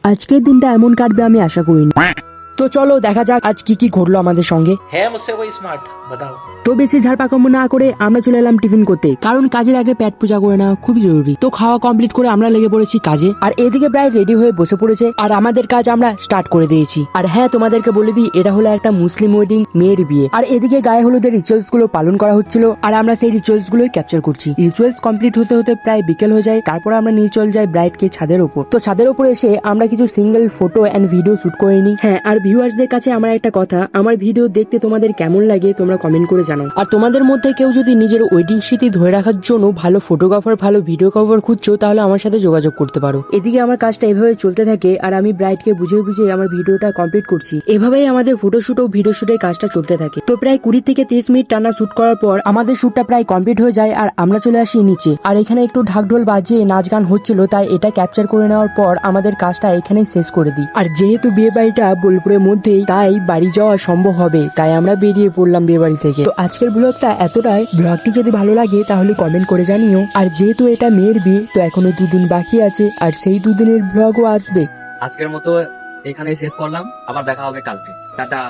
আজকের দিনটা এমন কাটবে আমি আশা করিনি। তো চলো দেখা যাক আজ কি কি ঘটলো আমাদের সঙ্গে। है मुझसे कोई स्मार्ट बताओ। তো বেশি ঝাড়পাকামো না করে আমরা চলে এলাম টিফিন করতে, কারণ কাজের আগে পেট পূজা করে নেওয়া খুবই জরুরি। তো খাওয়া কমপ্লিট করে আমরা লেগে পড়েছি কাজে, আর এদিকে প্রায় রেডি হয়ে বসে পড়েছে, আর আমাদের কাজ আমরা স্টার্ট করে দিয়েছি। আর হ্যাঁ, তোমাদেরকে বলে দিই এটা হলো একটা মুসলিম ওয়েডিং, মেয়ের বিয়ে। আর এদিকে গায়ে হলুদের রিচুয়ালস গুলো পালন করা হচ্ছিল, আর আমরা সেই রিচুয়ালস গুলোই ক্যাপচার করছি। রিচুয়ালস কমপ্লিট হতে হতে প্রায় বিকেল হয়ে যায়। তারপর আমরা নিয়ে চলে যাই ব্রাইড কে ছাদের উপর। তো ছাদের উপর এসে আমরা কিছু single photo and video shoot করে নিই। হ্যাঁ, আর ভিউয়ার্সদের কাছে আমার একটা কথা, আমার ভিডিও দেখতে তোমাদের কেমন লাগে তোমরা কমেন্ট করে জানাও। আর তোমাদের মধ্যে কেউ যদি নিজের ওয়েডিং স্মৃতি ধরে রাখার জন্য ভালো ফটোগ্রাফার, ভালো ভিডিওগ্রাফার খুঁজছো, তাহলে আমার সাথে যোগাযোগ করতে পারো। এদিকে আমার কাজটা এভাবে চলতে থাকে, আর আমি ব্রাইডকে বুঝে বুঝে আমার ভিডিওটা কমপ্লিট করছি। এভাবেই আমাদের ফটোশুট ও ভিডিও শুটের কাজটা চলতে থাকে। তো প্রায় 20 থেকে 30 মিনিট টানা শুট করার পর আমাদের শুটটা প্রায় কমপ্লিট হয়ে যায়, আর আমরা চলে আসি নিচে। আর এখানে একটু ঢাকঢোল বাজিয়ে নাচ গান হচ্ছিল, তাই এটা ক্যাপচার করে নেওয়ার পর আমাদের কাজটা এখানেই শেষ করে দিই। আর যেহেতু বিয়ে বাড়িটা বোলপুরের মধ্যেই, তাই বাড়ি যাওয়া সম্ভব হবে, তাই আমরা বেরিয়ে পড়লাম বিয়ে বাড়ি থেকে। তো আজকের ব্লগটা এতটাই। ব্লগটি যদি ভালো লাগে তাহলে কমেন্ট করে জানিও। আর যেহেতু এটা মেয়ের বিয়ে, তো এখনো 2 দিন বাকি আছে, আর সেই 2 দিনের ব্লগও আসবে। আজকের মতো এখানে শেষ করলাম, আবার দেখা হবে কালকে। টাটা।